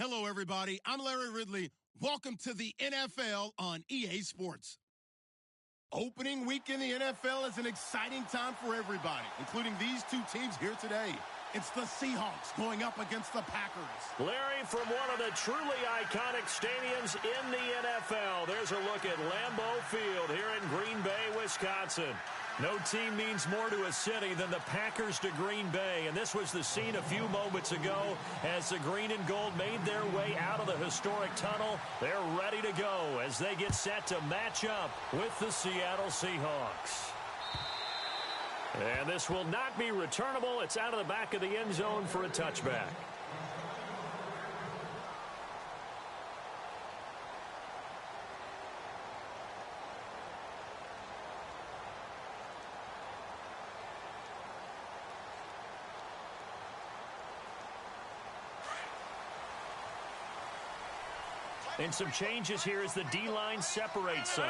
Hello, everybody. I'm Larry Ridley. Welcome to the NFL on EA Sports. Opening week in the NFL is an exciting time for everybody, including these two teams here today. It's the Seahawks going up against the Packers. Larry, from one of the truly iconic stadiums in the NFL, there's a look at Lambeau Field here in Green Bay, Wisconsin. No team means more to a city than the Packers to Green Bay, and this was the scene a few moments ago as the green and gold made their way out of the historic tunnel. They're ready to go as they get set to match up with the Seattle Seahawks. And this will not be returnable. It's out of the back of the end zone for a touchback. And some changes here as the D-line separates some.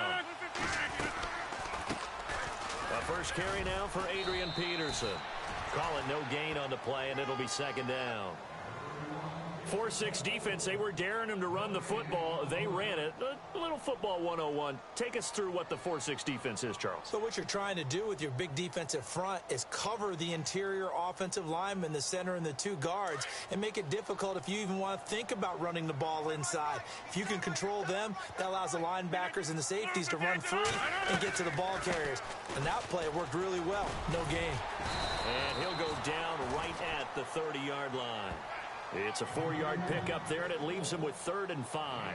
The first carry now for Adrian Peterson. Call it no gain on the play, and it'll be second down. 4-6 defense, they were daring him to run the football. They ran it. A little football 101. Take us through what the 4-6 defense is, Charles. So what you're trying to do with your big defensive front is cover the interior offensive lineman, the center, and the two guards, and make it difficult if you even want to think about running the ball inside. If you can control them, that allows the linebackers and the safeties to run free and get to the ball carriers. And that play worked really well. No gain. And he'll go down right at the 30-yard line. It's a 4-yard pickup there, and it leaves him with 3rd and 5.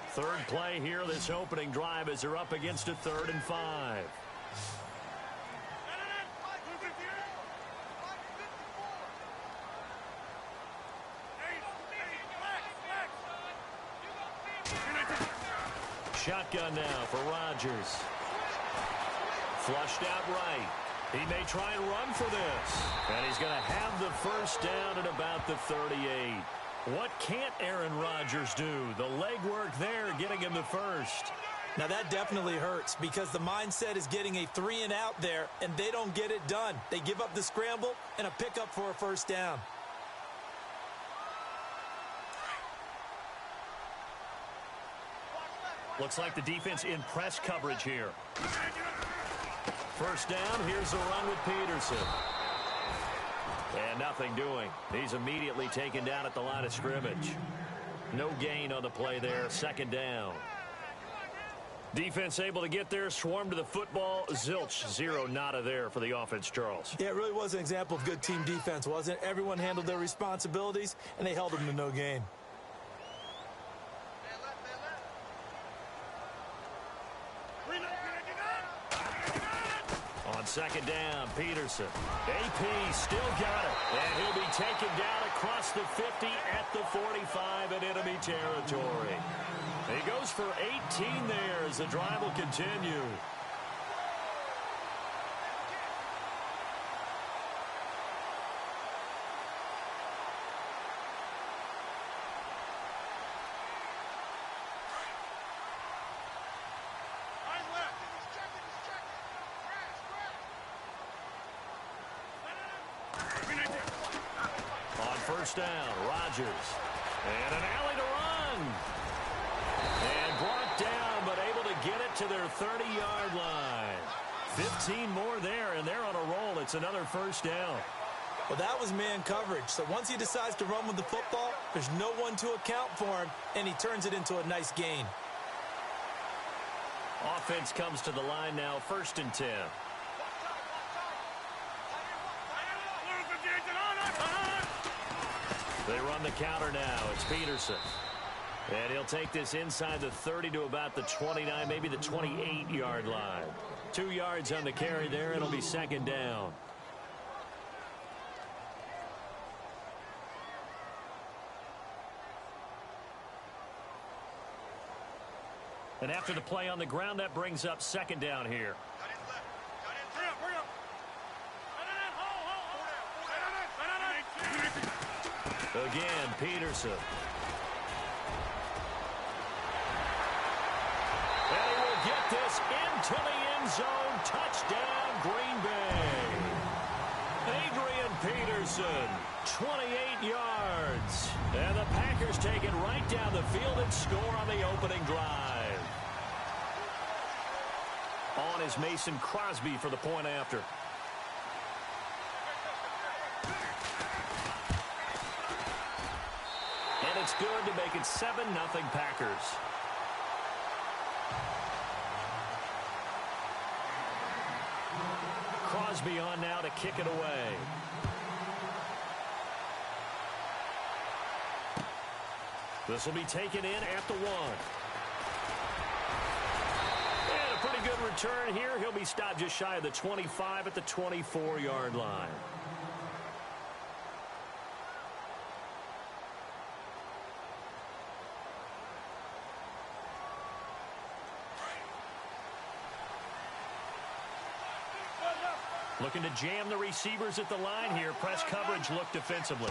Third play here, this opening drive, as they're up against a 3rd and 5. Shotgun now for Rodgers. Flushed out right. He may try and run for this. And he's going to have the first down at about the 38. What can't Aaron Rodgers do? The legwork there getting him the first. Now that definitely hurts because the mindset is getting a 3-and-out there, and they don't get it done. They give up the scramble and a pickup for a first down. Looks like the defense in press coverage here. First down, here's a run with Peterson. And nothing doing. He's immediately taken down at the line of scrimmage. No gain on the play there, second down. Defense able to get there, swarm to the football. Zilch, zero, nada there for the offense, Charles. Yeah, it really was an example of good team defense, wasn't it? Everyone handled their responsibilities, and they held them to no gain. On second down, Peterson. AP still got it. And he'll be taken down across the 50 at the 45 in enemy territory. He goes for 18 there as the drive will continue. First down, Rodgers. And an alley to run. And brought down, but able to get it to their 30-yard line. 15 more there, and they're on a roll. It's another first down. Well, that was man coverage. So once he decides to run with the football, there's no one to account for him, and he turns it into a nice gain. Offense comes to the line now, 1st and 10. They run the counter now. It's Peterson. And he'll take this inside the 30 to about the 29, maybe the 28-yard line. 2 yards on the carry there. It'll be second down. And after the play on the ground, that brings up second down here. Again, Peterson. And he will get this into the end zone. Touchdown, Green Bay. Adrian Peterson, 28 yards. And the Packers take it right down the field and score on the opening drive. On is Mason Crosby for the point after. And it's good to make it 7-0 Packers. Crosby on now to kick it away. This will be taken in at the 1. And a pretty good return here. He'll be stopped just shy of the 25 at the 24-yard line. Looking to jam the receivers at the line here. Press coverage look defensively.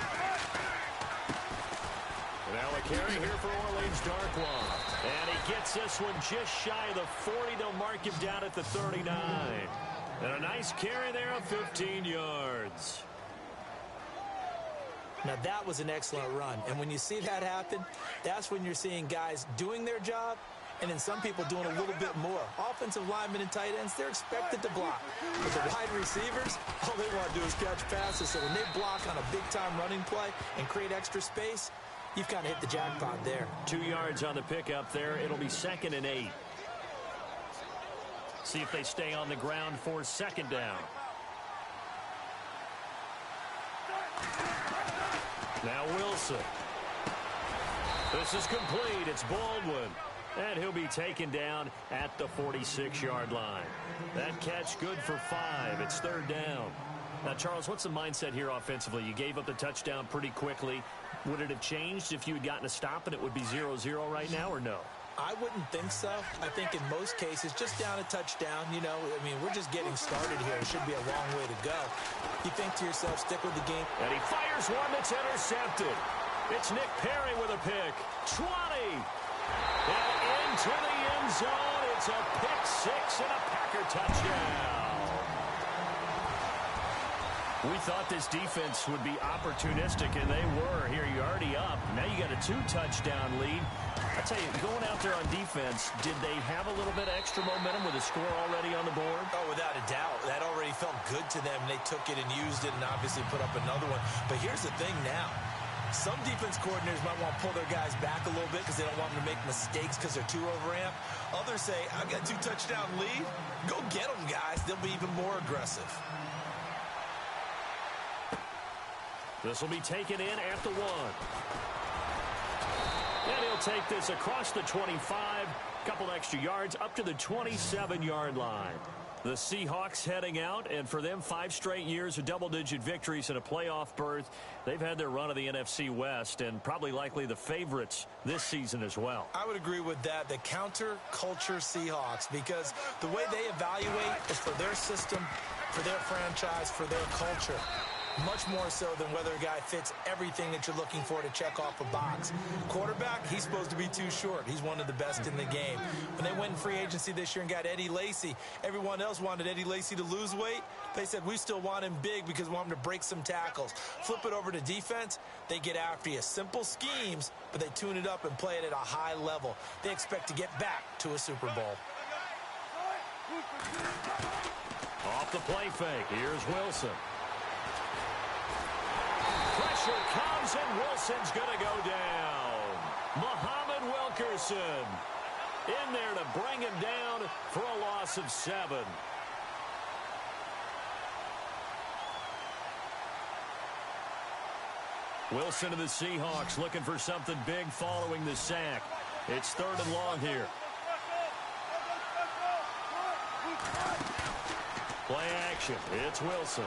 Now a carry here for Orleans Darkwa. And he gets this one just shy of the 40. They'll mark him down at the 39. And a nice carry there of 15 yards. Now that was an excellent run. And when you see that happen, that's when you're seeing guys doing their job and then some people doing a little bit more. Offensive linemen and tight ends, they're expected to block. But the wide receivers, all they want to do is catch passes. So when they block on a big-time running play and create extra space, you've kind of hit the jackpot there. 2 yards on the pickup there. It'll be 2nd and 8. See if they stay on the ground for 2nd down. Now Wilson. This is complete. It's Baldwin. And he'll be taken down at the 46-yard line. That catch good for 5. It's 3rd down. Now, Charles, what's the mindset here offensively? You gave up the touchdown pretty quickly. Would it have changed if you had gotten a stop and it would be 0-0 right now, or no? I wouldn't think so. I think in most cases, just down a touchdown, you know, I mean, we're just getting started here. It should be a long way to go. You think to yourself, stick with the game. And he fires one that's intercepted. It's Nick Perry with a pick. 20. And into the end zone. It's a pick 6 and a Packer touchdown. We thought this defense would be opportunistic, and they were. Here, you're already up. Now you got a 2-touchdown lead. I tell you, going out there on defense, did they have a little bit of extra momentum with a score already on the board? Oh, without a doubt. That already felt good to them. They took it and used it and obviously put up another one. But here's the thing now. Some defense coordinators might want to pull their guys back a little bit because they don't want them to make mistakes because they're too overamped. Others say, I've got a 2-touchdown lead. Go get them, guys. They'll be even more aggressive. This will be taken in at the 1. And he'll take this across the 25, couple extra yards up to the 27-yard line. The Seahawks heading out, and for them, 5 straight years of double-digit victories and a playoff berth. They've had their run of the NFC West and likely the favorites this season as well. I would agree with that. The counter-culture Seahawks, because the way they evaluate is for their system, for their franchise, for their culture. Much more so than whether a guy fits everything that you're looking for to check off a box. Quarterback, he's supposed to be too short. He's one of the best in the game. When they went in free agency this year and got Eddie Lacy, everyone else wanted Eddie Lacy to lose weight. They said, we still want him big because we want him to break some tackles. Flip it over to defense, they get after you. Simple schemes, but they tune it up and play it at a high level. They expect to get back to a Super Bowl. Off the play fake, here's Wilson. Pressure comes, and Wilson's going to go down. Muhammad Wilkerson in there to bring him down for a loss of 7. Wilson of the Seahawks looking for something big following the sack. It's 3rd and long here. Play action. It's Wilson.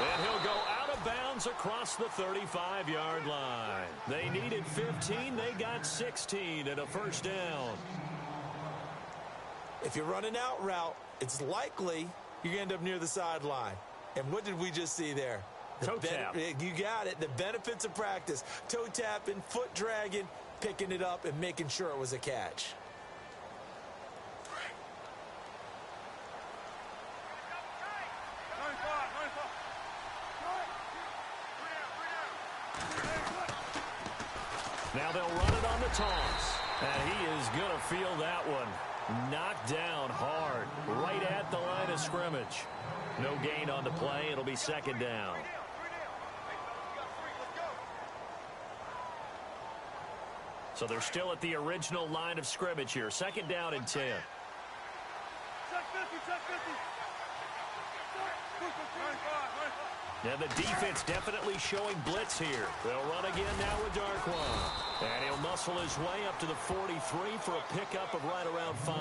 And he'll go out of bounds across the 35-yard line. They needed 15. They got 16 and a 1st down. If you're running out route, it's likely you're going to end up near the sideline. And what did we just see there? Toe tap. You got it. The benefits of practice. Toe tapping, foot dragging, picking it up, and making sure it was a catch. Now they'll run it on the toss. And he is going to feel that one. Knocked down hard, right at the line of scrimmage. No gain on the play. It'll be second down. So they're still at the original line of scrimmage here. Second down and 10. And the defense definitely showing blitz here. They'll run again now with Darquan. And he'll muscle his way up to the 43 for a pickup of right around 5.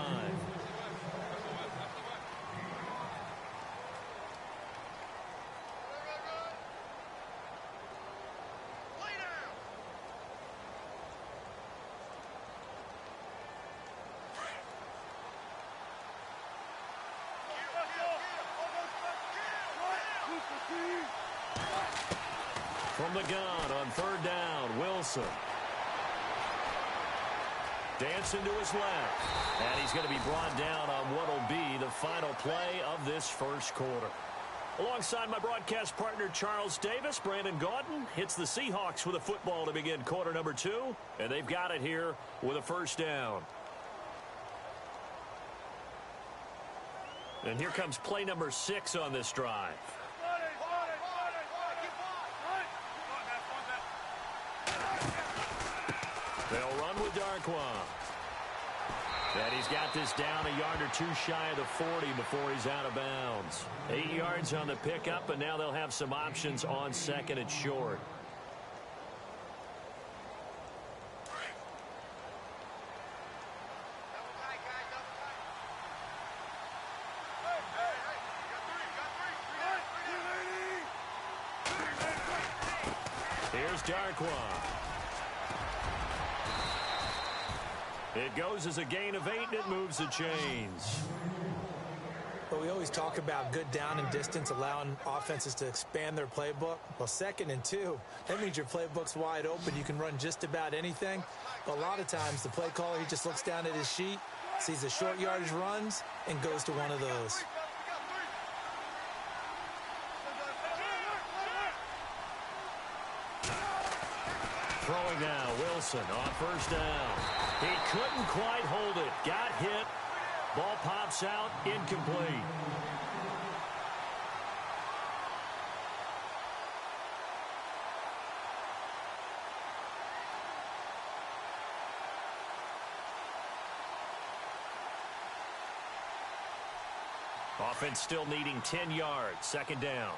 From the gun on third down, Wilson. Dancing to his left. And he's going to be brought down on what will be the final play of this first quarter. Alongside my broadcast partner, Charles Davis, Brandon Gaudin hits the Seahawks with a football to begin quarter number 2. And they've got it here with a first down. And here comes play number 6 on this drive. They'll run with Darquan. And he's got this down a yard or 2 shy of the 40 before he's out of bounds. 8 yards on the pickup, and now they'll have some options on second and short. Here's Darquan. It goes as a gain of 8, and it moves the chains. Well, we always talk about good down and distance, allowing offenses to expand their playbook. Well, second and 2, that means your playbook's wide open. You can run just about anything. But a lot of times, the play caller, he just looks down at his sheet, sees the short yardage runs, and goes to one of those. Throwing now, Wilson on first down. He couldn't quite hold it. Got hit. Ball pops out, incomplete. Offense still needing 10 yards. Second down.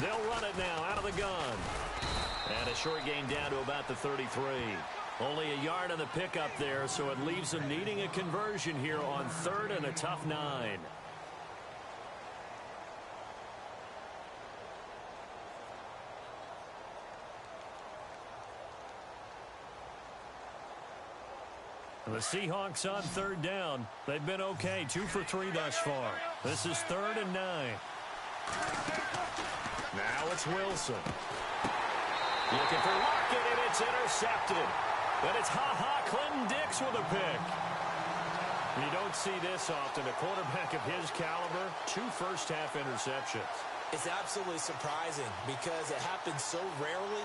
They'll run it now out of the gun. And a short gain down to about the 33. Only a yard on the pickup there, so it leaves them needing a conversion here on third and a tough 9. The Seahawks on third down. They've been okay, 2 for 3 thus far. This is 3rd and 9. Now it's Wilson. Looking for Lockett, and it's intercepted. But it's Clinton Dix with a pick. You don't see this often. A quarterback of his caliber, 2 first-half interceptions. It's absolutely surprising because it happens so rarely.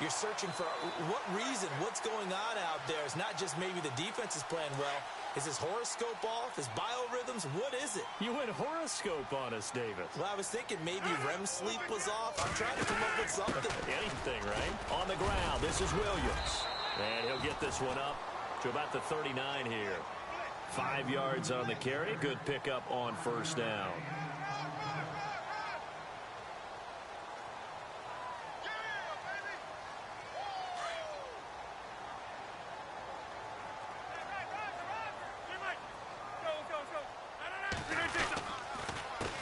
You're searching for what reason, what's going on out there. It's not just maybe the defense is playing well. Is his horoscope off? His biorhythms? What is it? You went horoscope on us, David. Well, I was thinking maybe REM sleep was off. I'm trying to come up with something. Anything, right? On the ground, this is Williams. And he'll get this one up to about the 39 here. 5 yards on the carry. Good pickup on first down.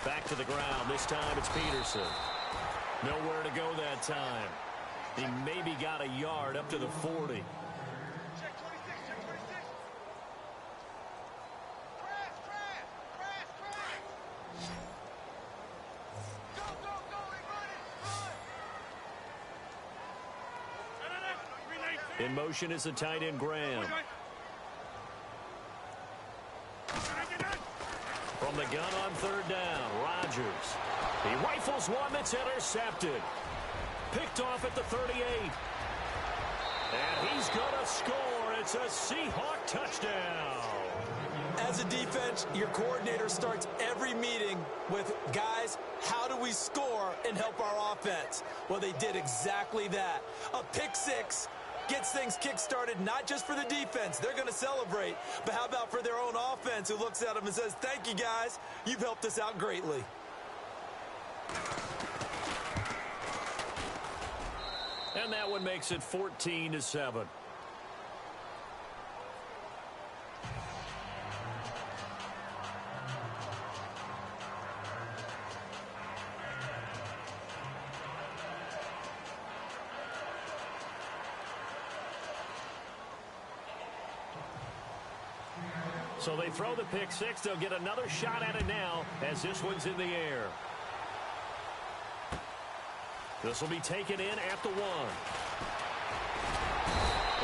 Back to the ground. This time it's Peterson. Nowhere to go that time. He maybe got a yard up to the 40. In motion is the tight end, Graham. From the gun on third down, Rodgers. He rifles one that's intercepted. Picked off at the 38. And he's going to score. It's a Seahawk touchdown. As a defense, your coordinator starts every meeting with, guys, how do we score and help our offense? Well, they did exactly that. A pick six gets things kick-started, not just for the defense. They're going to celebrate. But how about for their own offense, who looks at them and says, thank you, guys. You've helped us out greatly. And that one makes it 14-7. So they throw the pick six. They'll get another shot at it now as this one's in the air. This will be taken in at the 1.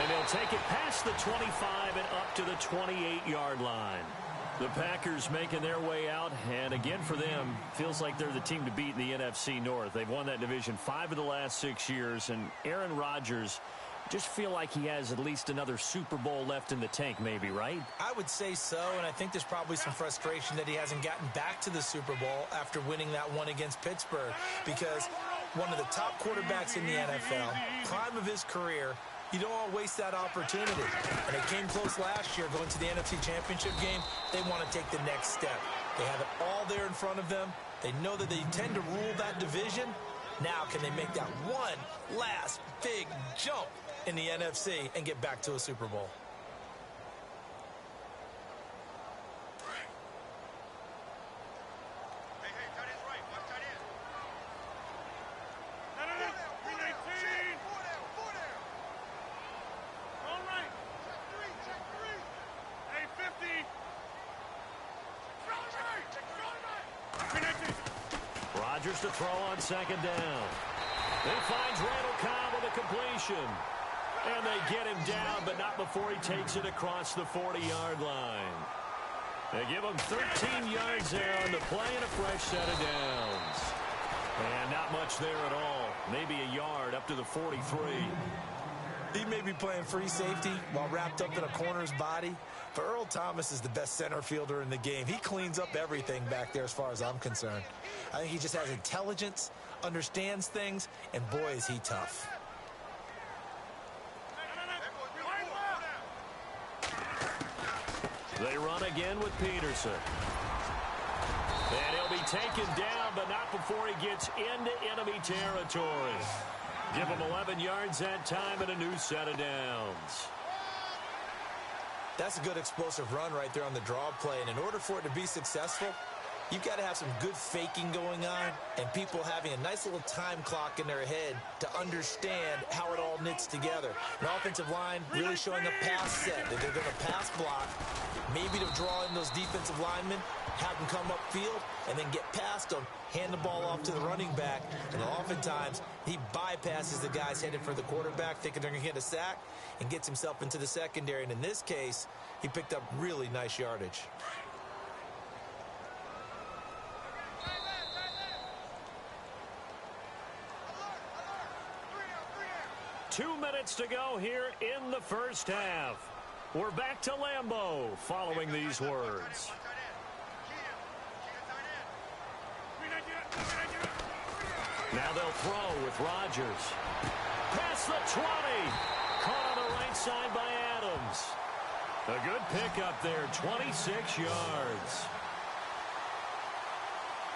And they'll take it past the 25 and up to the 28-yard line. The Packers making their way out, and again for them, feels like they're the team to beat in the NFC North. They've won that division 5 of the last 6 years, and Aaron Rodgers just feel like he has at least another Super Bowl left in the tank, maybe, right? I would say so, and I think there's probably some frustration that he hasn't gotten back to the Super Bowl after winning that one against Pittsburgh, because one of the top quarterbacks in the NFL, prime of his career, you don't want to waste that opportunity. And it came close last year going to the NFC Championship game. They want to take the next step. They have it all there in front of them. They know that they tend to rule that division. Now can they make that one last big jump in the NFC and get back to a Super Bowl? Rodgers to throw on second down. He finds Randall Cobb with a completion. And they get him down, but not before he takes it across the 40-yard line. They give him 13 yards there on the play and a fresh set of downs. And not much there at all. Maybe a yard up to the 43. He may be playing free safety while wrapped up in a corner's body, but Earl Thomas is the best center fielder in the game. He cleans up everything back there as far as I'm concerned. I think he just has intelligence, understands things, and boy, is he tough. They run again with Peterson. And he'll be taken down, but not before he gets into enemy territory. Give him 11 yards that time and a new set of downs. That's a good explosive run right there on the draw play. And in order for it to be successful, you've got to have some good faking going on and people having a nice little time clock in their head to understand how it all knits together. An offensive line really showing a pass set that they're going to pass block, maybe to draw in those defensive linemen, have them come upfield, and then get past them, hand the ball off to the running back, and oftentimes he bypasses the guys headed for the quarterback, thinking they're going to get a sack, and gets himself into the secondary. And in this case, he picked up really nice yardage. Two minutes to go here in the first half. We're back to Lambeau following these words. Now they'll throw with Rodgers. Past the 20. Caught on the right side by Adams. A good pickup there, 26 yards.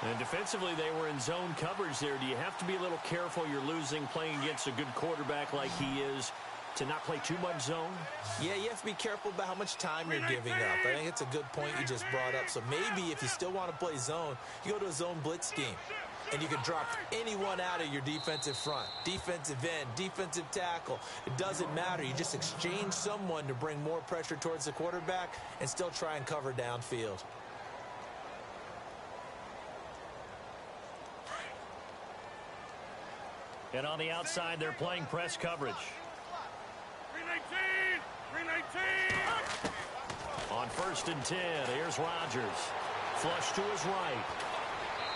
And defensively, they were in zone coverage there. Do you have to be a little careful? You're losing playing against a good quarterback like he is to not play too much zone? Yeah, you have to be careful about how much time you're giving up. I think it's a good point you just brought up. So maybe if you still want to play zone, you go to a zone blitz scheme. And you can drop anyone out of your defensive front, defensive end, defensive tackle. It doesn't matter. You just exchange someone to bring more pressure towards the quarterback and still try and cover downfield. And on the outside, they're playing press coverage. 319! On 1st and 10, here's Rodgers. Flush to his right.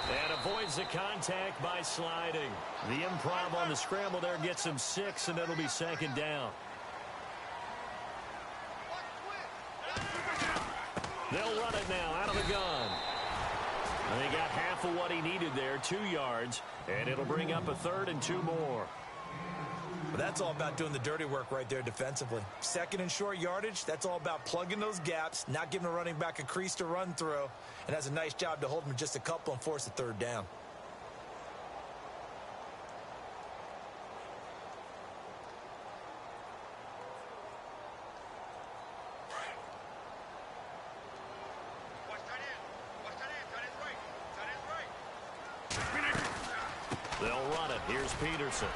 And avoids the contact by sliding. The improv on the scramble there gets him 6, and it'll be second down. They'll run it now out of the gun. And they got half of what he needed there, 2 yards, and it'll bring up a 3rd and 2 more. Well, that's all about doing the dirty work right there defensively. 2nd and short yardage, that's all about plugging those gaps, not giving a running back a crease to run through, and has a nice job to hold him just a couple and force a 3rd down. They'll run it. Here's Peterson.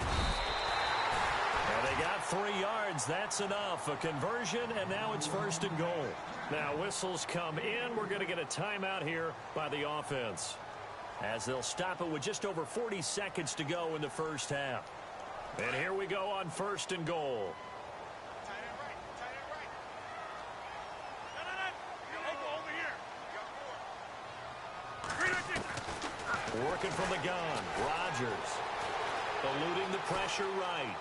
And they got 3 yards. That's enough. A conversion, and now it's 1st and goal. Now whistles come in. We're going to get a timeout here by the offense, as they'll stop it with just over 40 seconds to go in the first half. And here we go on 1st and goal. Working from the gun, Rodgers eluding the pressure right.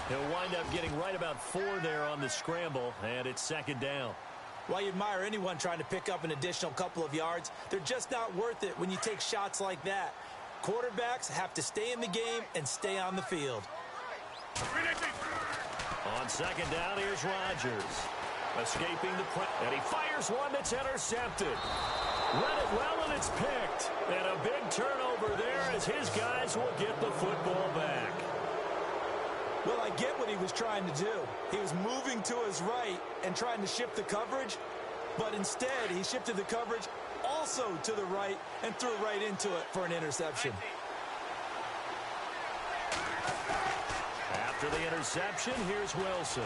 He'll wind up getting right about 4 there on the scramble, and it's 2nd down. While you admire anyone trying to pick up an additional couple of yards, they're just not worth it when you take shots like that. Quarterbacks have to stay in the game and stay on the field. On 2nd down, here's Rodgers. Escaping the press, and he fires one that's intercepted. Read it well, and it's picked. And a big turnover there as his guys will get the football back. Well, I get what he was trying to do. He was moving to his right and trying to shift the coverage, but instead he shifted the coverage also to the right and threw right into it for an interception. After the interception, here's Wilson.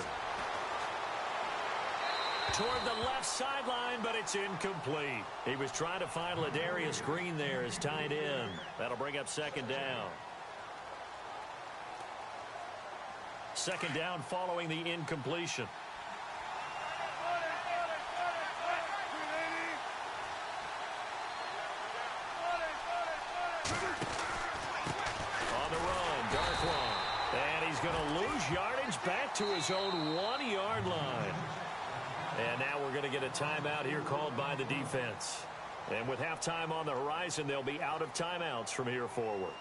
Toward the left sideline, but it's incomplete. He was trying to find Ladarius Green there as tight end. That'll bring up 2nd down. 2nd down following the incompletion. On the run, Darkwan. And he's going to lose yardage back to his own 1-yard line. And now we're going to get a timeout here called by the defense. And with halftime on the horizon, they'll be out of timeouts from here forward.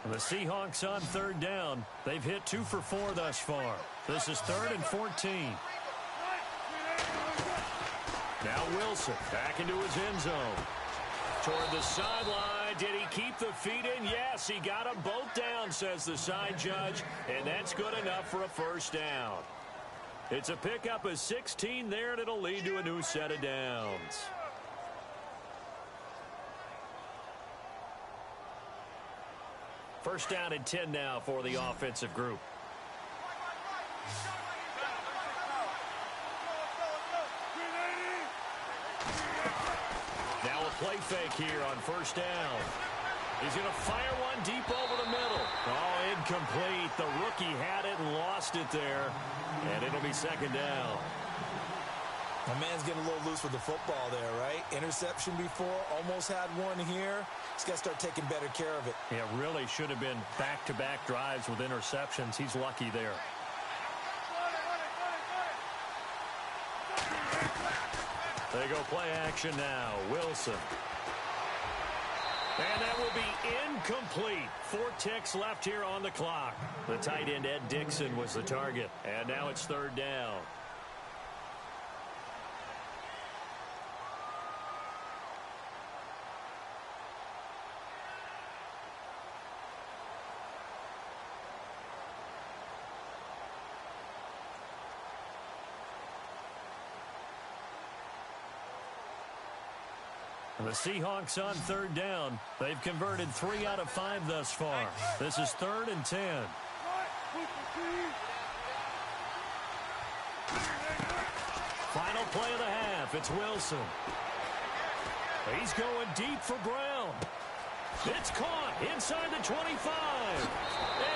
And the Seahawks on 3rd down. They've hit 2 for 4 thus far. This is 3rd and 14. Now Wilson back into his end zone. Toward the sideline. Did he keep the feet in? Yes, he got them both down, says the side judge, and that's good enough for a 1st down. It's a pickup of 16 there, and it'll lead to a new set of downs. First down and 10 now for the offensive group. Now a play fake here on 1st down. He's going to fire one deep over the middle. Oh, incomplete. The rookie had it and lost it there. And it'll be 2nd down. My man's getting a little loose with the football there, right? Interception before, almost had one here. He's got to start taking better care of it. Yeah, really should have been back-to-back drives with interceptions. He's lucky there. They go play action now. Wilson. And that will be incomplete. 4 ticks left here on the clock. The tight end, Ed Dixon, was the target. And now it's 3rd down. The Seahawks on 3rd down. They've converted 3 out of 5 thus far. This is 3rd and 10. Final play of the half. It's Wilson. He's going deep for Brown. It's caught inside the 25.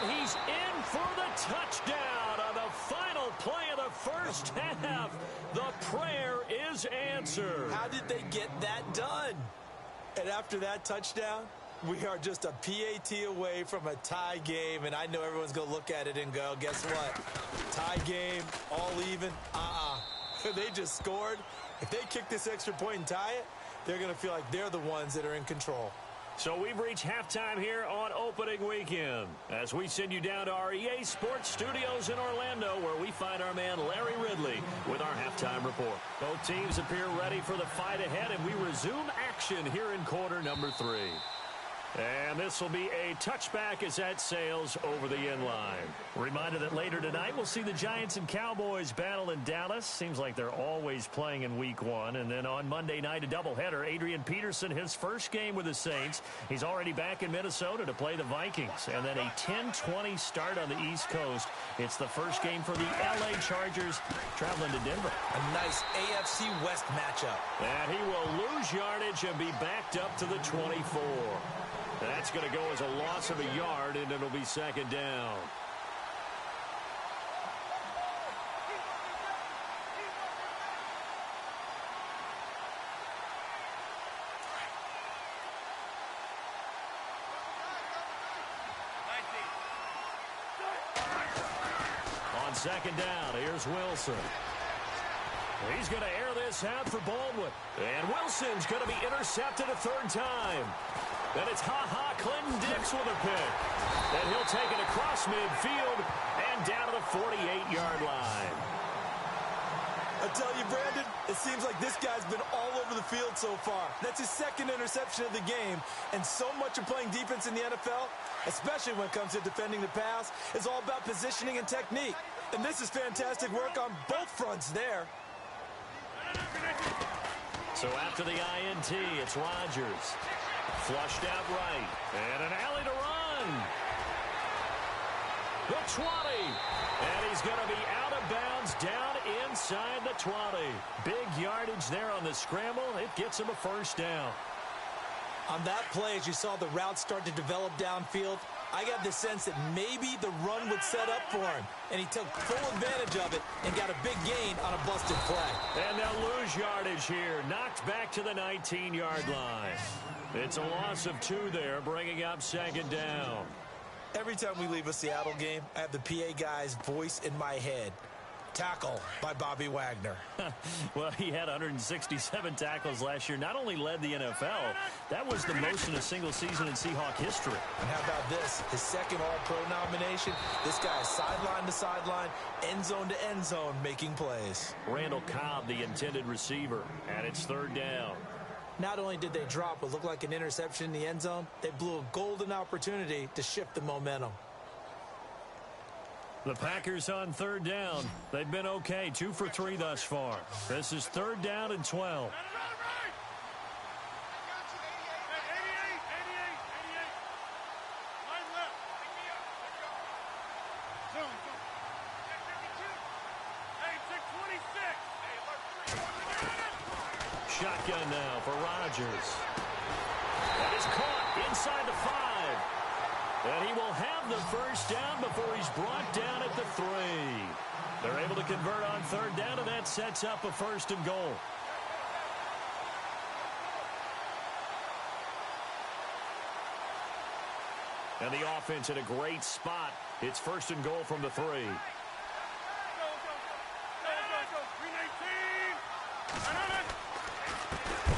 And he's in for the touchdown on the final play of the first half. The prayer is answered. How did they get that done? And after that touchdown, we are just a PAT away from a tie game, and I know everyone's going to look at it and go, guess what? Tie game, all even, They just scored. If they kick this extra point and tie it, they're going to feel like they're the ones that are in control. So we've reached halftime here on opening weekend as we send you down to our EA Sports Studios in Orlando, where we find our man Larry Ridley with our halftime report. Both teams appear ready for the fight ahead, and we resume action here in quarter number 3. And this will be a touchback as that sails over the end line. Reminder that later tonight we'll see the Giants and Cowboys battle in Dallas. Seems like they're always playing in week 1. And then on Monday night, a doubleheader. Adrian Peterson, his first game with the Saints. He's already back in Minnesota to play the Vikings. And then a 10-20 start on the East Coast. It's the first game for the LA Chargers traveling to Denver. A nice AFC West matchup. And he will lose yardage and be backed up to the 24. That's going to go as a loss of a yard, and it'll be second down. On second down, here's Wilson. He's going to air this out for Baldwin. And Wilson's going to be intercepted a third time. Then it's Clinton Dix with a pick. And he'll take it across midfield and down to the 48-yard line. I tell you, Brandon, it seems like this guy's been all over the field so far. That's his second interception of the game. And so much of playing defense in the NFL, especially when it comes to defending the pass, is all about positioning and technique. And this is fantastic work on both fronts there. So after the INT, it's Rodgers. Flushed out right. And an alley to run. The 20. And he's going to be out of bounds down inside the 20. Big yardage there on the scramble. It gets him a first down. On that play, as you saw the route start to develop downfield, I got the sense that maybe the run would set up for him. And he took full advantage of it and got a big gain on a busted play. And they'll lose yardage here. Knocked back to the 19-yard line. It's a loss of 2 there, bringing up second down. Every time we leave a Seattle game, I have the PA guy's voice in my head. Tackle by Bobby Wagner. Well, he had 167 tackles last year. Not only led the NFL, that was the most in a single season in Seahawk history. And how about this? His second All-Pro nomination. This guy is sideline to sideline, end zone to end zone, making plays. Randall Cobb, the intended receiver, and it's third down. Not only did they drop what looked like an interception in the end zone, they blew a golden opportunity to shift the momentum. The Packers on third down. They've been okay, 2 for 3 thus far. This is third down and 12. Shotgun now for Rodgers. That is caught inside the 5. And he will have the first down before he's brought down at the 3. They're able to convert on third down, and that sets up a first and goal. And the offense in a great spot. It's first and goal from the 3.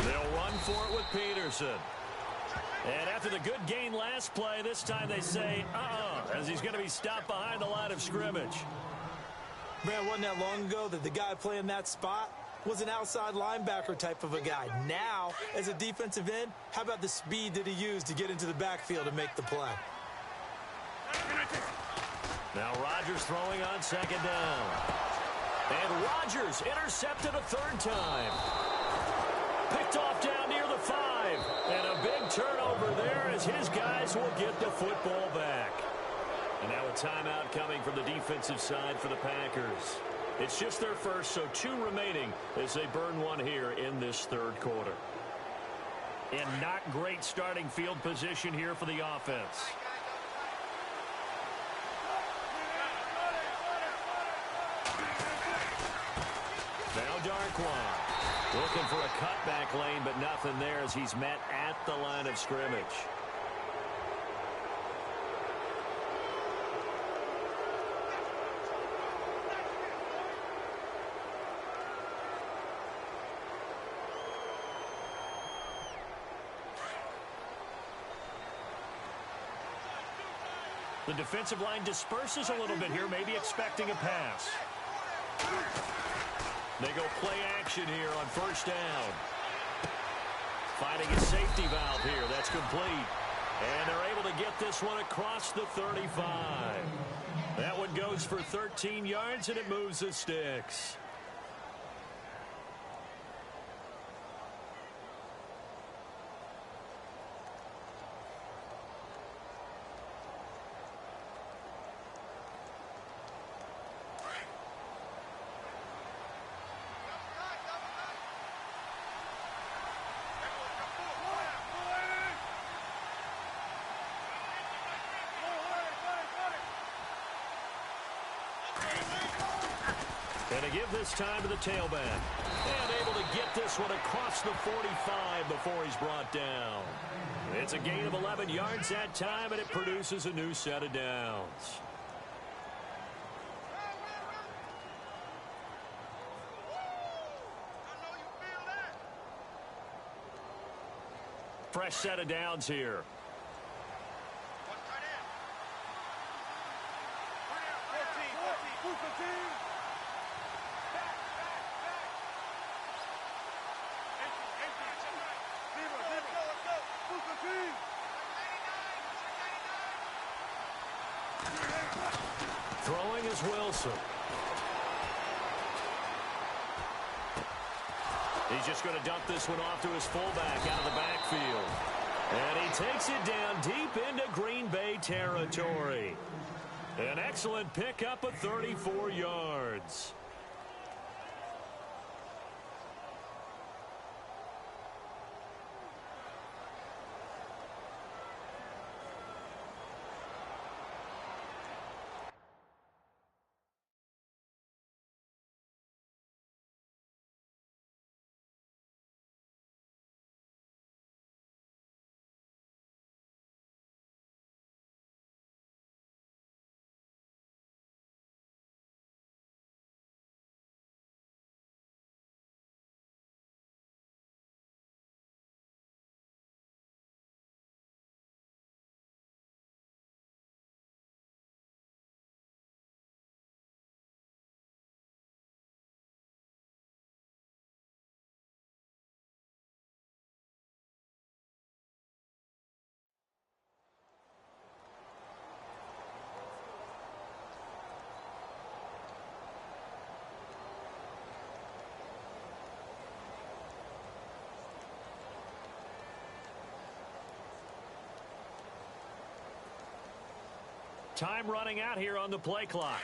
They'll run for it with Peterson. And after the good gain last play, this time they say, as he's going to be stopped behind the line of scrimmage. Man, wasn't that long ago that the guy playing that spot was an outside linebacker type of a guy. Now, as a defensive end, how about the speed that he used to get into the backfield and make the play? Now Rodgers throwing on second down. And Rodgers intercepted a third time. Picked off down near the 5. And a big turnover there as his guys will get the football back. And now a timeout coming from the defensive side for the Packers. It's just their first, so 2 remaining as they burn one here in this third quarter. And not great starting field position here for the offense. Now Darkwan looking for a cutback lane, but nothing there as he's met at the line of scrimmage. The defensive line disperses a little bit here, maybe expecting a pass. They go play action here on first down. Finding a safety valve here. That's complete. And they're able to get this one across the 35. That one goes for 13 yards, and it moves the sticks. And to give this time to the tailback. And able to get this one across the 45 before he's brought down. It's a gain of 11 yards that time, and it produces a new set of downs. Fresh set of downs here. Throwing is Wilson. He's just going to dump this one off to his fullback out of the backfield. And he takes it down deep into Green Bay territory. An excellent pickup of 34 yards. Time running out here on the play clock.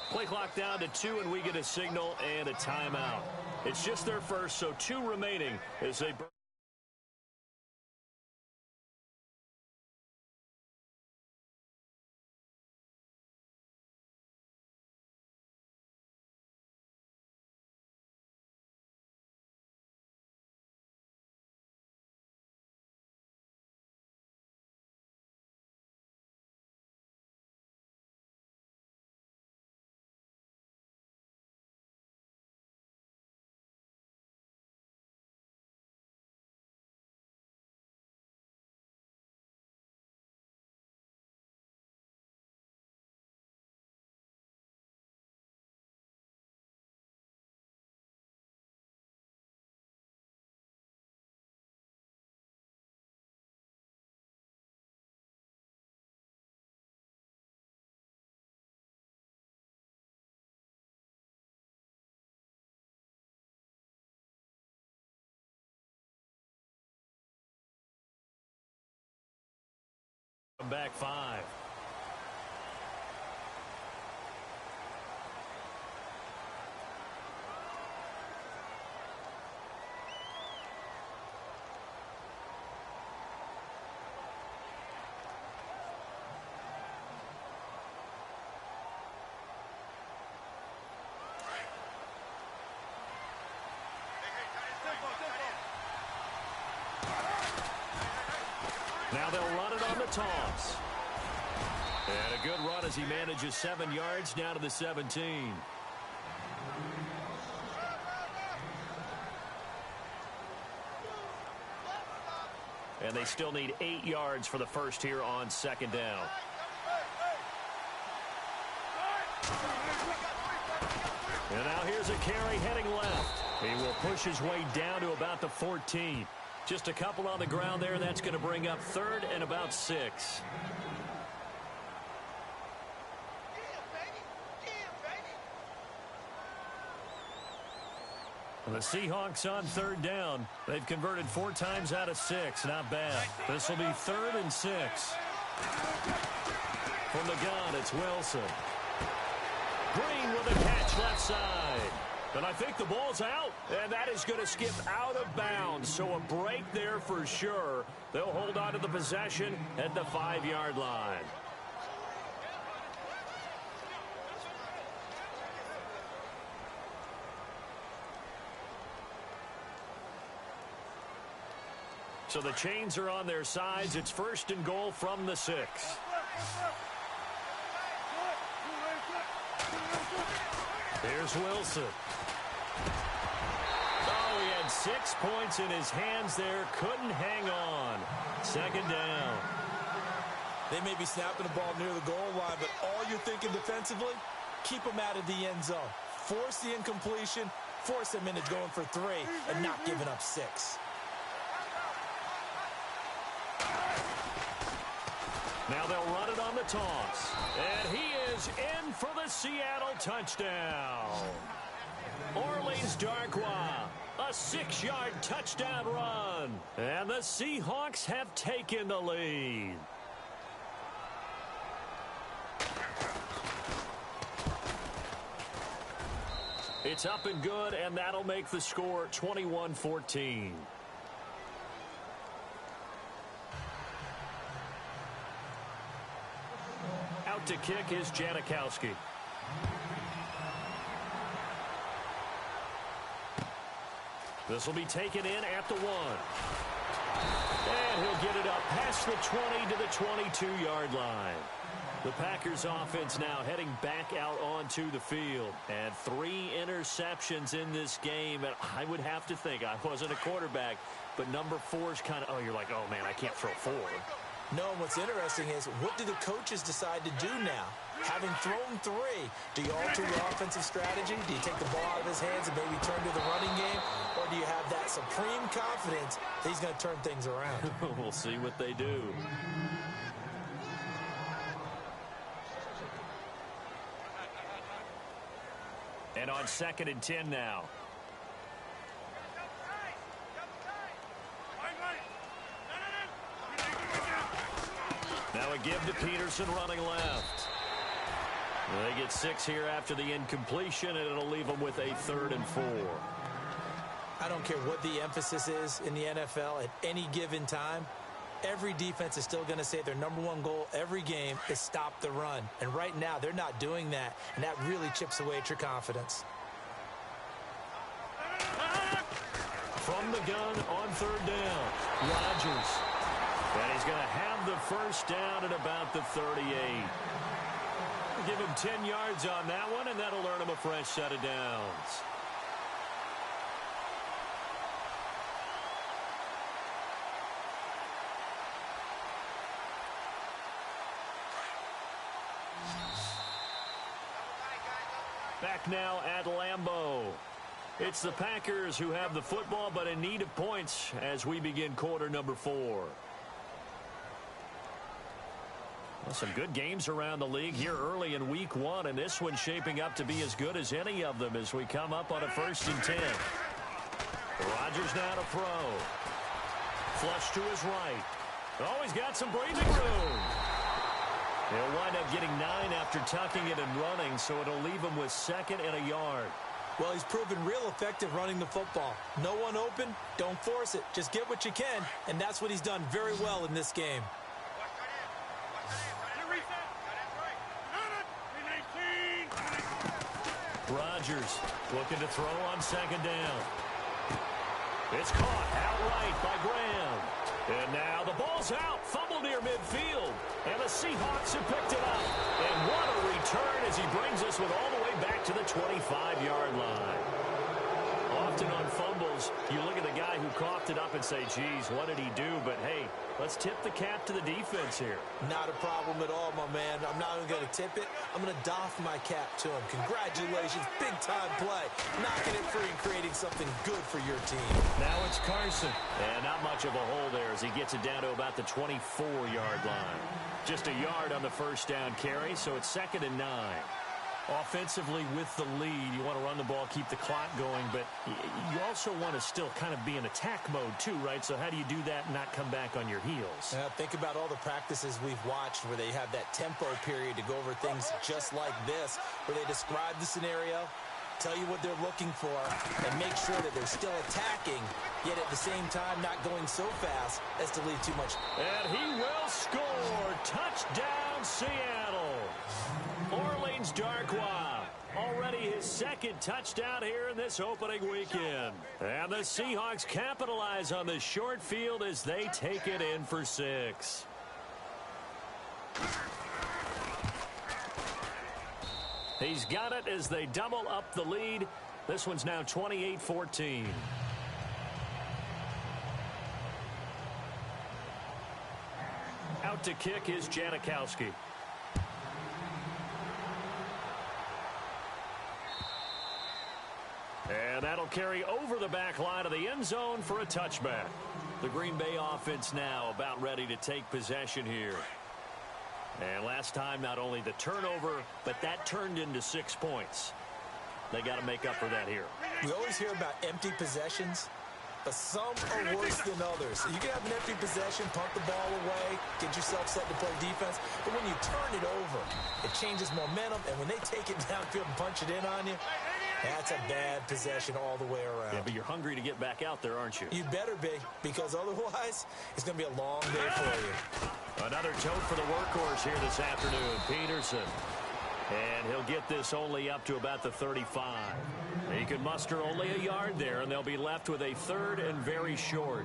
Play clock down to 2, and we get a signal and a timeout. It's just their first, so 2 remaining as they... Back 5. Now they'll run it on the toss. And a good run as he manages 7 yards down to the 17. And they still need 8 yards for the first here on second down. And now here's a carry heading left. He will push his way down to about the 14. Just a couple on the ground there. That's going to bring up 3rd and about 6. The Seahawks on 3rd down. They've converted 4 times out of 6. Not bad. This will be 3rd and 6. From the gun, it's Wilson. Green with a catch left side. And I think the ball's out. And that is going to skip out of bounds. So a break there for sure. They'll hold on to the possession at the 5-yard line. So the chains are on their sides. It's 1st and goal from the 6. Here's Wilson. Oh, he had 6 points in his hands there. Couldn't hang on. 2nd down. They may be snapping the ball near the goal line, but all you're thinking defensively, keep them out of the end zone. Force the incompletion, force them into going for 3, and not giving up 6. Now they'll run it on the toss. And he is in for the Seattle touchdown. Orleans Darkwa, a 6-yard touchdown run. And the Seahawks have taken the lead. It's up and good, and that'll make the score 21-14. Out to kick is Janikowski. This will be taken in at the 1. And he'll get it up past the 20 to the 22-yard line. The Packers offense now heading back out onto the field. And 3 interceptions in this game. And I would have to think, I wasn't a quarterback, but number 4 is kind of, oh, you're like, oh, man, I can't throw 4. No, and what's interesting is, what do the coaches decide to do now? Having thrown 3, do you alter your offensive strategy? Do you take the ball out of his hands and maybe turn to the running game? Or do you have that supreme confidence that he's going to turn things around? We'll see what they do. And on 2nd and 10 now. Now a give to Peterson running left. They get 6 here after the incompletion, and it'll leave them with a 3rd and 4. I don't care what the emphasis is in the NFL at any given time. Every defense is still going to say their number 1 goal every game is stop the run. And right now, they're not doing that, and that really chips away at your confidence. From the gun on 3rd down, Rodgers. And he's going to have the first down at about the 38. Give him 10 yards on that one, and that'll earn him a fresh set of downs. Back now at Lambeau. It's the Packers who have the football, but in need of points as we begin quarter number 4. Well, some good games around the league here early in week 1, and this one's shaping up to be as good as any of them as we come up on a 1st and 10. Rodgers now to throw. Flush to his right. Oh, he's got some breathing room. He'll wind up getting 9 after tucking it and running, so it'll leave him with 2nd and a yard. Well, he's proven real effective running the football. No one open, don't force it. Just get what you can, and that's what he's done very well in this game. Rodgers looking to throw on 2nd down. It's caught outright by Graham. And now the ball's out. Fumble near midfield. And the Seahawks have picked it up. And what a return as he brings us with all the way back to the 25-yard line. Often on fumbles, you look at the guy who coughed it up and say, geez, what did he do? But, hey, let's tip the cap to the defense here. Not a problem at all, my man. I'm not even going to tip it. I'm going to doff my cap to him. Congratulations. Big-time play. Knocking it free and creating something good for your team. Now it's Carson. And not much of a hole there as he gets it down to about the 24-yard line. Just a yard on the first down carry, so it's 2nd and 9. Offensively with the lead, you want to run the ball, keep the clock going, but you also want to still kind of be in attack mode too, right? So how do you do that and not come back on your heels? Think about all the practices we've watched where they have that tempo period to go over things just like this, where they describe the scenario, tell you what they're looking for, and make sure that they're still attacking, yet at the same time not going so fast as to leave too much. And he will score. Touchdown, Seattle. Orleans Darkwa, already his 2nd touchdown here in this opening weekend. And the Seahawks capitalize on the short field as they take it in for 6. He's got it as they double up the lead. This one's now 28-14. Out to kick is Janikowski. And that'll carry over the back line of the end zone for a touchback. The Green Bay offense now about ready to take possession here. And last time, not only the turnover, but that turned into 6 points. They got to make up for that here. We always hear about empty possessions, but some are worse than others. You can have an empty possession, punt the ball away, get yourself set to play defense, but when you turn it over, it changes momentum, and when they take it downfield and punch it in on you, that's a bad possession all the way around. Yeah, but you're hungry to get back out there, aren't you? You better be, because otherwise, it's going to be a long day for you. Another tote for the workhorse here this afternoon, Peterson. And he'll get this only up to about the 35. He can muster only a yard there, and they'll be left with a 3rd and very short.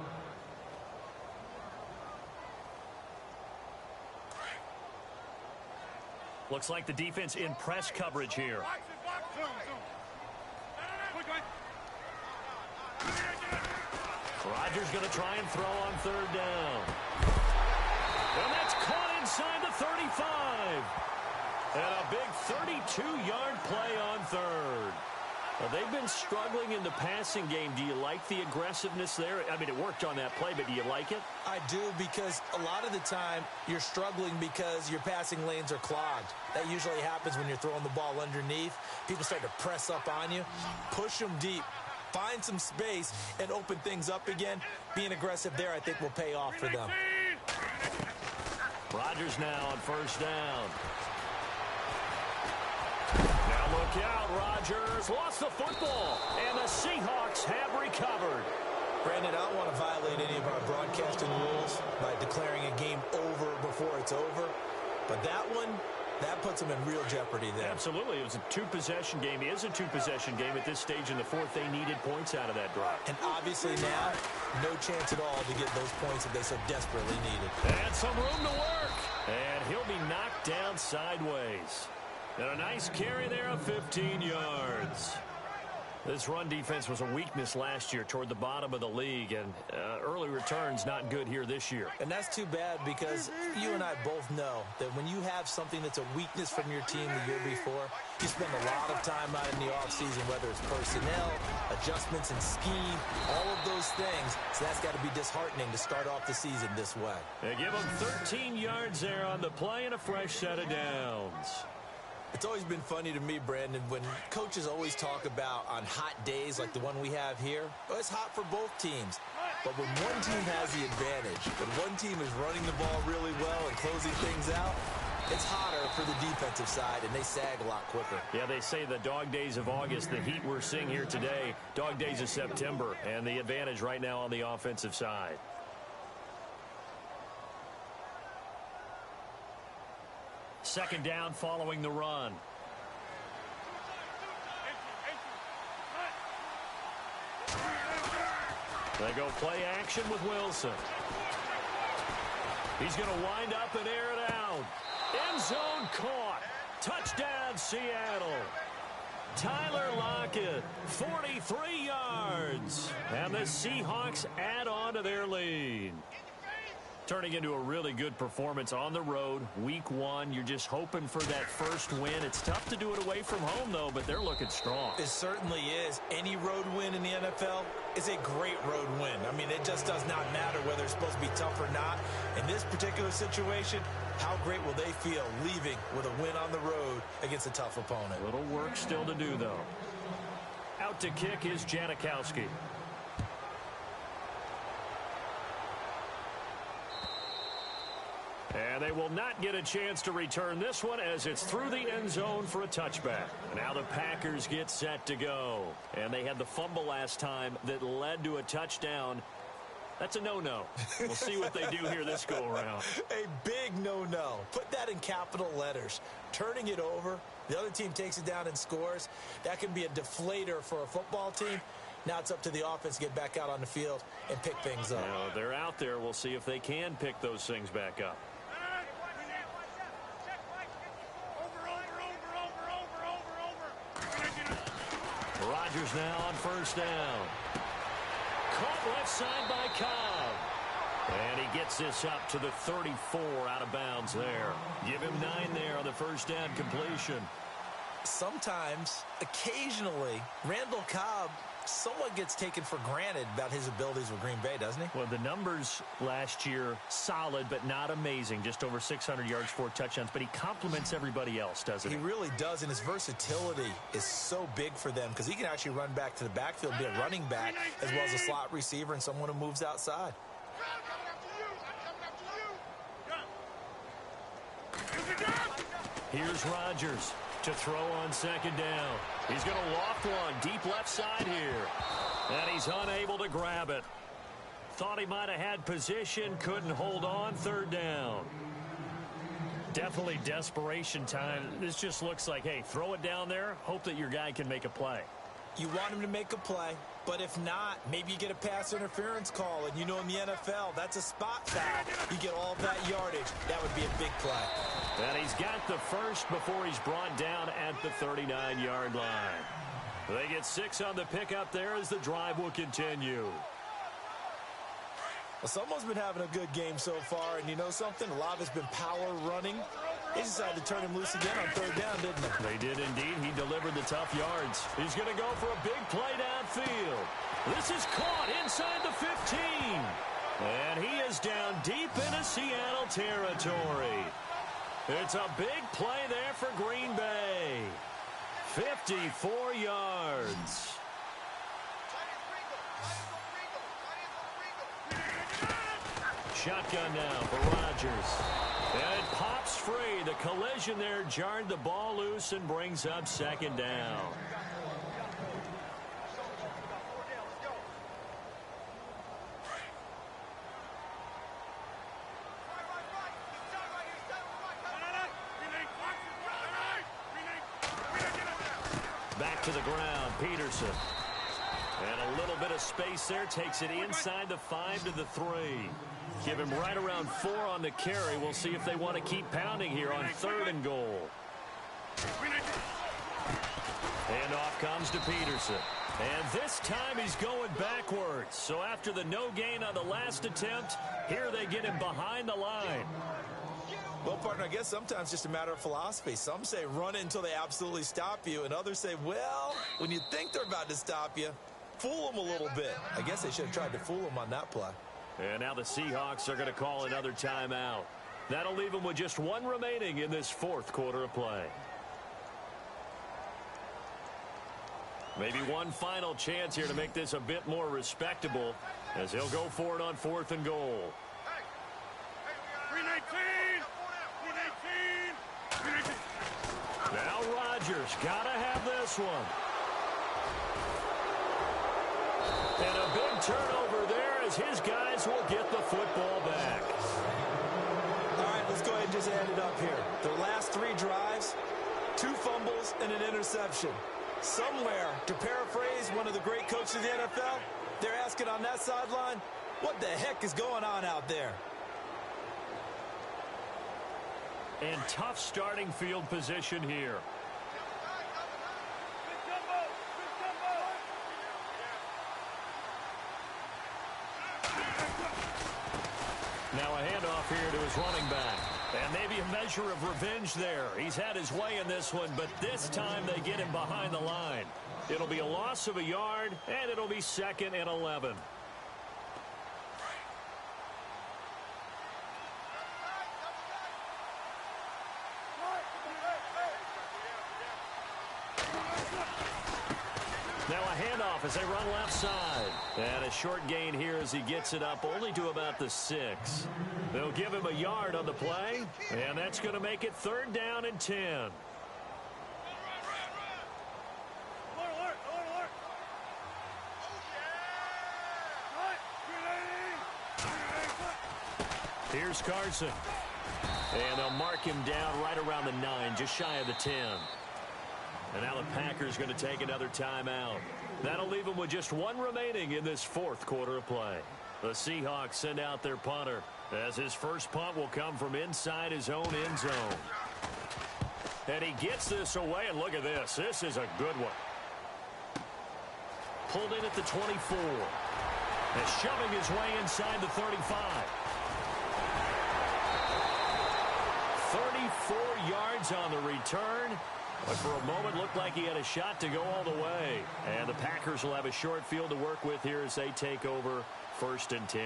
Looks like the defense in press coverage here. Rodgers going to try and throw on 3rd down. And that's caught inside the 35. And a big 32-yard play on 3rd. They've been struggling in the passing game. Do you like the aggressiveness there? I mean, it worked on that play, but do you like it? I do, because a lot of the time you're struggling because your passing lanes are clogged. That usually happens when you're throwing the ball underneath. People start to press up on you. Push them deep. Find some space and open things up again. Being aggressive there, I think, will pay off for them. Rodgers now on 1st down. Now look out, Rodgers lost the football, and the Seahawks have recovered. Brandon, I don't want to violate any of our broadcasting rules by declaring a game over before it's over, but that one, that puts them in real jeopardy there. Absolutely. It was a 2-possession game. It is a 2-possession game at this stage in the 4th. They needed points out of that drive. And obviously now, no chance at all to get those points that they so desperately needed. And some room to work. And he'll be knocked down sideways. And a nice carry there of 15 yards. This run defense was a weakness last year toward the bottom of the league, and early returns not good here this year. And that's too bad, because you and I both know that when you have something that's a weakness from your team the year before, you spend a lot of time out in the offseason, whether it's personnel, adjustments in scheme, all of those things. So that's got to be disheartening to start off the season this way. They give them 13 yards there on the play and a fresh set of downs. It's always been funny to me, Brandon, when coaches always talk about on hot days like the one we have here. Well, it's hot for both teams. But when one team has the advantage, when one team is running the ball really well and closing things out, it's hotter for the defensive side, and they sag a lot quicker. Yeah, they say the dog days of August, the heat we're seeing here today, dog days of September, and the advantage right now on the offensive side. Second down following the run. They go play action with Wilson. He's going to wind up and air it out. End zone caught. Touchdown, Seattle. Tyler Lockett, 43 yards. And the Seahawks add on to their lead. Turning into a really good performance on the road. Week 1, you're just hoping for that first win. It's tough to do it away from home, though, but they're looking strong. It certainly is. Any road win in the NFL is a great road win. I mean, it just does not matter whether it's supposed to be tough or not. In this particular situation, how great will they feel leaving with a win on the road against a tough opponent? A little work still to do, though. Out to kick is Janikowski. And they will not get a chance to return this one as it's through the end zone for a touchback. Now the Packers get set to go. And they had the fumble last time that led to a touchdown. That's a no-no. We'll see what they do here this go-around. A big no-no. Put that in capital letters. Turning it over, the other team takes it down and scores. That can be a deflator for a football team. Now it's up to the offense to get back out on the field and pick things up. Now, they're out there. We'll see if they can pick those things back up. Rodgers now on first down. Caught left side by Cobb. And he gets this up to the 34 out of bounds there. Give him 9 there on the first down completion. Sometimes, occasionally, Randall Cobb somewhat gets taken for granted about his abilities with Green Bay, doesn't he? Well, the numbers last year, solid but not amazing. Just over 600 yards, 4 touchdowns. But he complements everybody else, doesn't he? He really does, and his versatility is so big for them because he can actually run back to the backfield, be a running back, as well as a slot receiver and someone who moves outside. Here's Rodgers to throw on second down. He's going to loft one deep left side here. And he's unable to grab it. Thought he might have had position, couldn't hold on, third down. Definitely desperation time. This just looks like, hey, throw it down there, hope that your guy can make a play. You want him to make a play, but if not, maybe you get a pass interference call, and you know in the NFL, that's a spot foul. You get all of that yardage. That would be a big play. And he's got the first before he's brought down at the 39-yard line. They get 6 on the pickup there as the drive will continue. Well, someone's been having a good game so far, and you know something? A lot of it's been power running. They decided to turn him loose again on third down, didn't they? They did indeed. He delivered the tough yards. He's going to go for a big play downfield. This is caught inside the 15. And he is down deep into Seattle territory. It's a big play there for Green Bay. 54 yards. Shotgun now for Rodgers. And it pops free. The collision there jarred the ball loose and brings up second down. Back to the ground, Peterson. And a little bit of space there, takes it inside the 5 to the 3. Give him right around 4 on the carry. We'll see if they want to keep pounding here on 3rd and goal. And off comes to Peterson. And this time he's going backwards. So after the no gain on the last attempt, here they get him behind the line. Well, partner, I guess sometimes just a matter of philosophy. Some say run it until they absolutely stop you, and others say, well, when you think they're about to stop you, fool them a little bit. I guess they should have tried to fool them on that play. And now the Seahawks are going to call another timeout. That'll leave them with just 1 remaining in this 4th quarter of play. Maybe one final chance here to make this a bit more respectable as he'll go for it on 4th and goal. Now Rodgers got to have this one. And a big turnover there as his guys will get the football back. All right, let's go ahead and just add it up here. Their last 3 drives, 2 fumbles and an interception. Somewhere, to paraphrase one of the great coaches of the NFL, they're asking on that sideline, what the heck is going on out there? And tough starting field position here. Now a handoff here to his running back. And maybe a measure of revenge there. He's had his way in this one, but this time they get him behind the line. It'll be a loss of a yard, and it'll be 2nd and 11. Now a handoff as they run left side. And a short gain here as he gets it up only to about the 6. They'll give him a yard on the play, and that's going to make it 3rd down and 10. Here's Carson. And they'll mark him down right around the 9, just shy of the 10. And now the Packers going to take another timeout. That'll leave them with just 1 remaining in this 4th quarter of play. The Seahawks send out their punter as his first punt will come from inside his own end zone. And he gets this away, and look at this. This is a good one. Pulled in at the 24. And shoving his way inside the 35. 34 yards on the return. But for a moment, looked like he had a shot to go all the way. And the Packers will have a short field to work with here as they take over 1st and 10.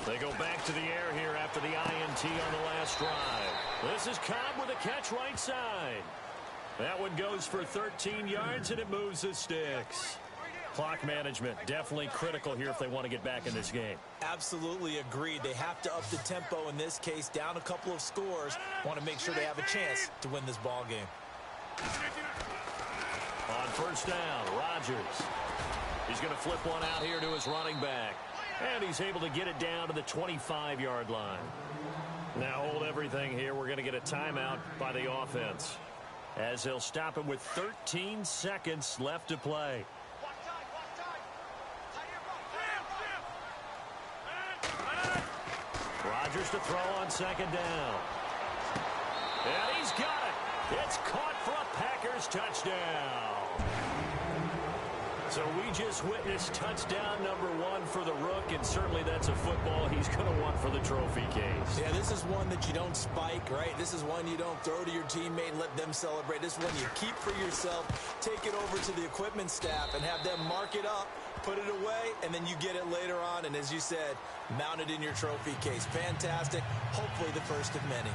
They go back to the air here after the INT on the last drive. This is Cobb with a catch right side. That one goes for 13 yards, and it moves the sticks. Clock management definitely critical here if they want to get back in this game. Absolutely agreed. They have to up the tempo in this case, down a couple of scores. Want to make sure they have a chance to win this ball game. On 1st down, Rodgers. He's going to flip one out here to his running back. And he's able to get it down to the 25-yard line. Now hold everything here. We're going to get a timeout by the offense, as they'll stop him with 13 seconds left to play. Rodgers to throw on 2nd down. And he's got it. It's caught for a Packers touchdown. So we just witnessed touchdown number 1 for the Rook, and certainly that's a football he's going to want for the trophy case. Yeah, this is one that you don't spike, right? This is one you don't throw to your teammate and let them celebrate. This is one you keep for yourself, take it over to the equipment staff and have them mark it up, put it away, and then you get it later on, and as you said, mount it in your trophy case. Fantastic. Hopefully the first of many.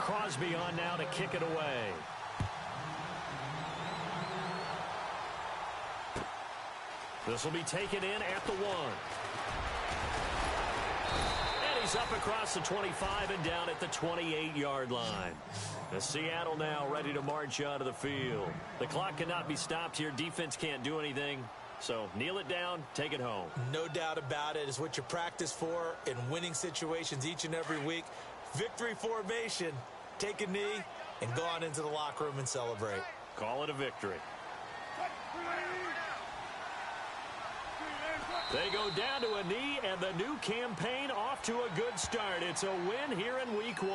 Crosby on now to kick it away. This will be taken in at the 1. And he's up across the 25 and down at the 28-yard line. The Seattle now ready to march onto the field. The clock cannot be stopped here. Defense can't do anything. So kneel it down, take it home. No doubt about it. It's what you practice for in winning situations each and every week. Victory formation. Take a knee and go on into the locker room and celebrate. Call it a victory. They go down to a knee, and the new campaign off to a good start. It's a win here in Week 1.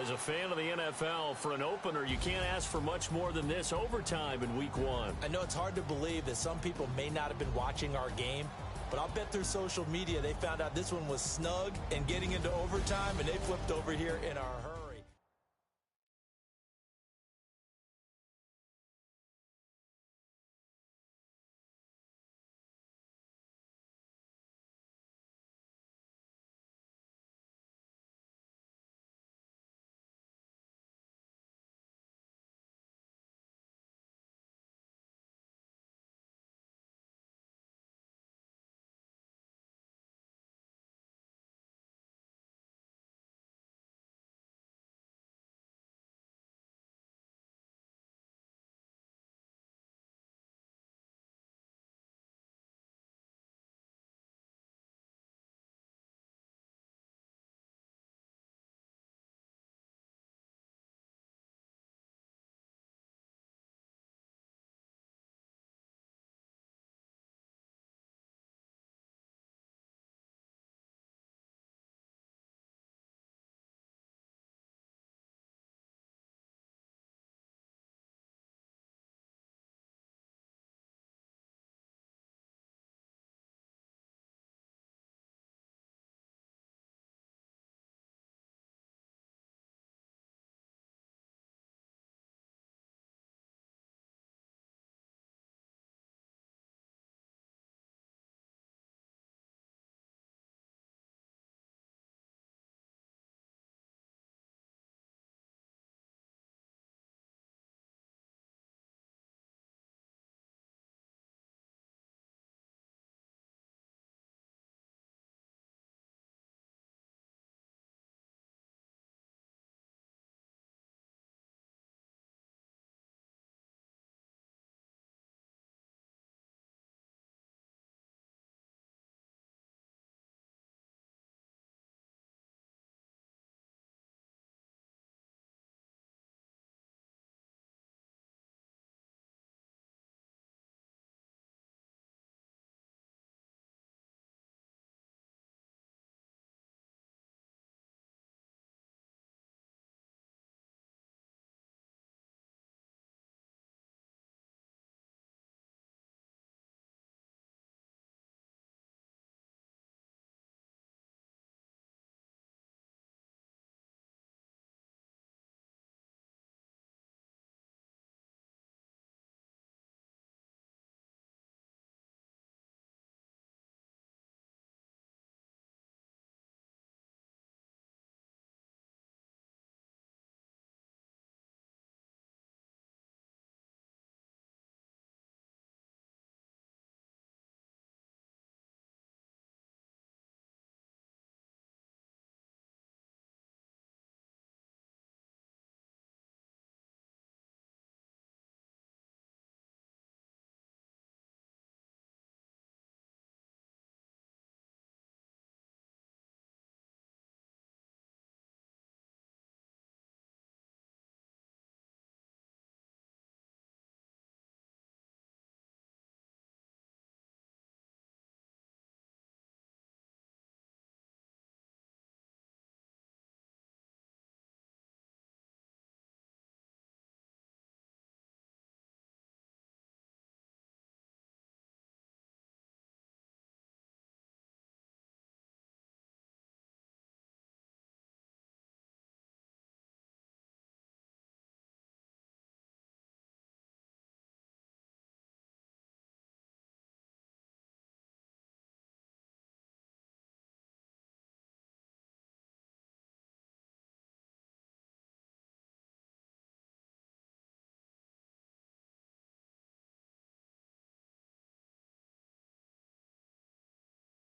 As a fan of the NFL, for an opener, you can't ask for much more than this overtime in Week 1. I know it's hard to believe that some people may not have been watching our game, but I'll bet through social media they found out this one was snug and getting into overtime, and they flipped over here in our